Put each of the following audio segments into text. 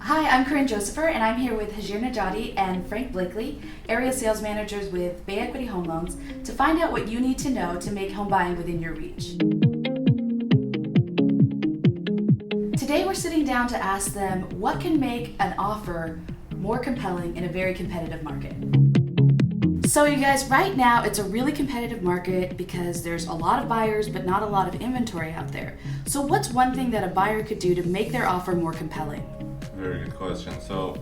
Hi, I'm Corinne Josepher, and I'm here with Hajir Nejati and Frank Blakeley, area sales managers with Bay Equity Home Loans, to find out what you need to know to make home buying within your reach. Today we're sitting down to ask them what can make an offer more compelling in a very competitive market. So you guys, right now it's a really competitive market because there's a lot of buyers but not a lot of inventory out there. So what's one thing that a buyer could do to make their offer more compelling? Very good question. So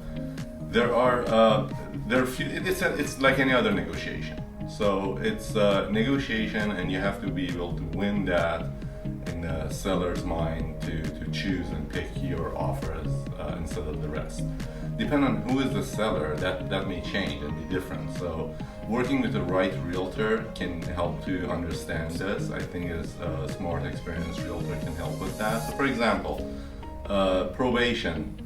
there are a few. It's like any other negotiation. So it's a negotiation, and you have to be able to win that in the seller's mind to choose and pick your offers instead of the rest. Depending on who is the seller, that may change and be different. So working with the right realtor can help to understand this. I think a smart, experienced realtor can help with that. So for example, probation.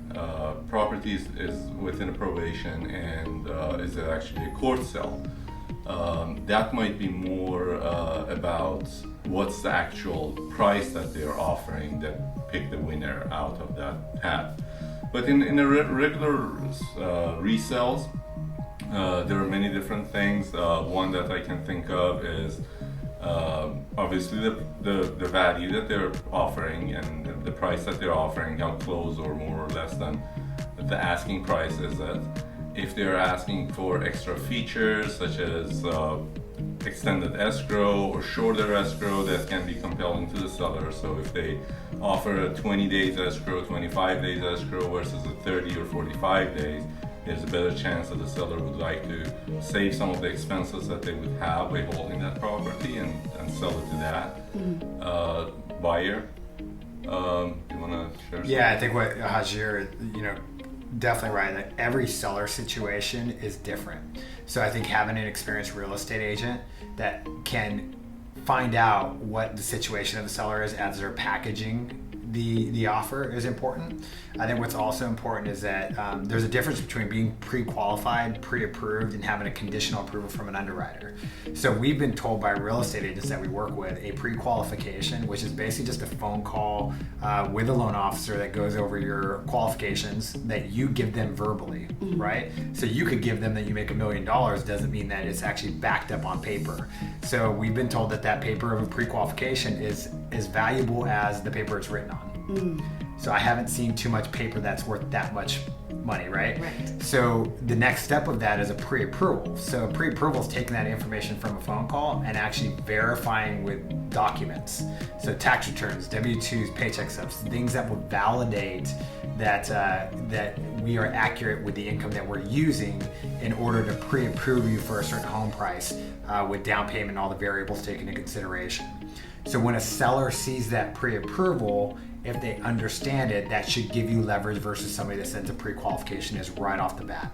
Properties is within a probation and is actually a court sale. That might be more about what's the actual price that they're offering that pick the winner out of that hat. But in a regular resales, there are many different things. One that I can think of is obviously the value that they're offering and the price that they're offering, how close or more or less than the asking price is. That if they're asking for extra features such as extended escrow or shorter escrow, that can be compelling to the seller. So if they offer a 20 days escrow, 25 days escrow versus a 30 or 45 days, there's a better chance that the seller would like to save some of the expenses that they would have by holding that property and sell it to that buyer. You want to share something? Yeah, I think what Hajir, definitely right. That every seller situation is different. So I think having an experienced real estate agent that can find out what the situation of the seller is as they're packaging the offer is important. I think what's also important is that there's a difference between being pre-qualified, pre-approved, and having a conditional approval from an underwriter. So we've been told by real estate agents that we work with, a pre-qualification, which is basically just a phone call with a loan officer that goes over your qualifications that you give them verbally, right? So you could give them that you make $1 million, doesn't mean that it's actually backed up on paper. So we've been told that paper of a pre-qualification is as valuable as the paper it's written on. So I haven't seen too much paper that's worth that much money, right? So the next step of that is a pre-approval. So pre-approval is taking that information from a phone call and actually verifying with documents. So tax returns, W-2s, paycheck stubs, things that will validate that we are accurate with the income that we're using in order to pre-approve you for a certain home price with down payment and all the variables taken into consideration. So when a seller sees that pre-approval, if they understand it, that should give you leverage versus somebody that sends a pre-qualification is right off the bat.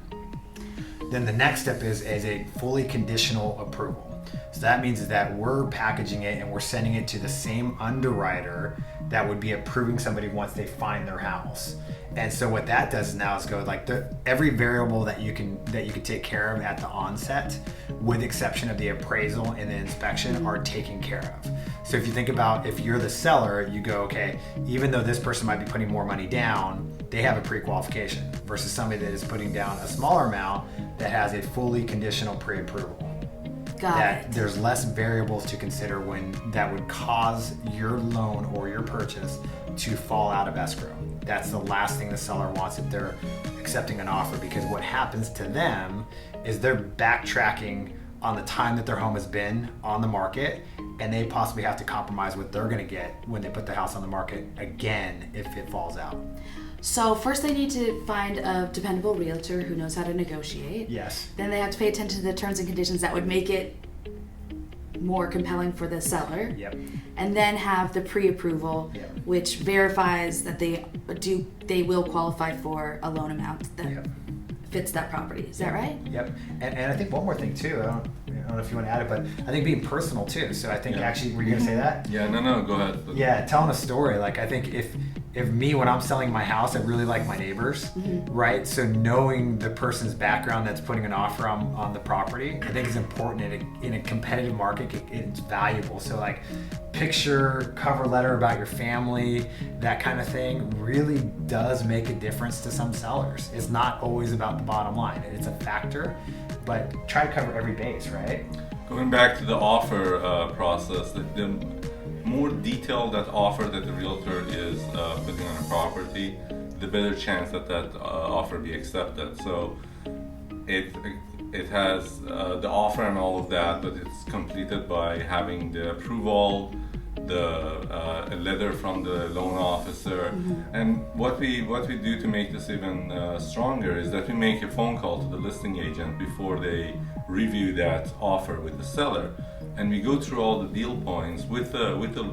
Then the next step is a fully conditional approval. So that means that we're packaging it and we're sending it to the same underwriter that would be approving somebody once they find their house. And so what that does now is go like every variable that you can take care of at the onset, with exception of the appraisal and the inspection, are taken care of. So if you think about, if you're the seller, you go, okay, even though this person might be putting more money down, they have a pre-qualification versus somebody that is putting down a smaller amount that has a fully conditional pre-approval. Got it. There's less variables to consider when that would cause your loan or your purchase to fall out of escrow. That's the last thing the seller wants if they're accepting an offer, because what happens to them is they're backtracking on the time that their home has been on the market, and they possibly have to compromise what they're going to get when they put the house on the market again if it falls out. So first they need to find a dependable realtor who knows how to negotiate. Yes. Then they have to pay attention to the terms and conditions that would make it more compelling for the seller. Yep. And then have the pre-approval, which verifies that they will qualify for a loan amount that fits that property. Is that right? Yep. And I think one more thing too, I don't know if you want to add it, but I think being personal too. So I think actually, were you going to say that? Yeah, no, go ahead. Yeah, telling a story. Like I think if when I'm selling my house, I really like my neighbors, right? So knowing the person's background that's putting an offer on the property, I think is important in a competitive market. It's valuable. So like picture, cover letter about your family, that kind of thing really does make a difference to some sellers. It's not always about the bottom line. It's a factor, but try to cover every base, right? Going back to the offer process, the more detailed that offer that the realtor is putting on a property, the better chance that offer be accepted. So it has the offer and all of that, but it's completed by having the approval, a letter from the loan officer, and what we do to make this even stronger is that we make a phone call to the listing agent before they review that offer with the seller, and we go through all the deal points with the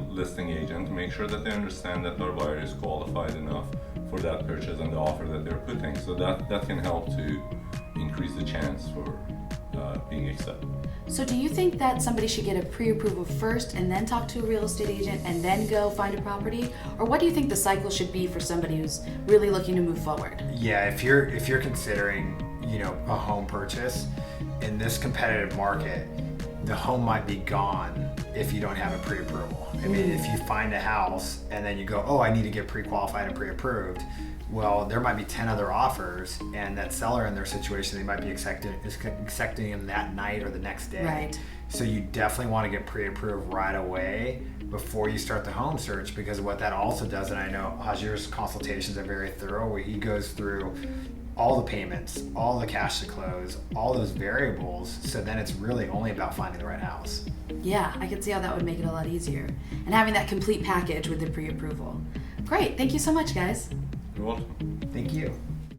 listing agent to make sure that they understand that our buyer is qualified enough for that purchase and the offer that they're putting. So that can help to increase the chance for being accepted. So do you think that somebody should get a pre-approval first and then talk to a real estate agent and then go find a property? Or what do you think the cycle should be for somebody who's really looking to move forward? Yeah, if you're considering, a home purchase in this competitive market, the home might be gone if you don't have a pre-approval. I mean, if you find a house and then you go, oh, I need to get pre-qualified and pre-approved, well, there might be 10 other offers, and that seller in their situation, they might be accepting them that night or the next day. Right. So you definitely want to get pre-approved right away before you start the home search, because what that also does, and I know Hajir's consultations are very thorough, where he goes through all the payments, all the cash to close, all those variables, so then it's really only about finding the right house. Yeah, I can see how that would make it a lot easier. And having that complete package with the pre-approval. Great, thank you so much, guys. You're welcome. Thank you.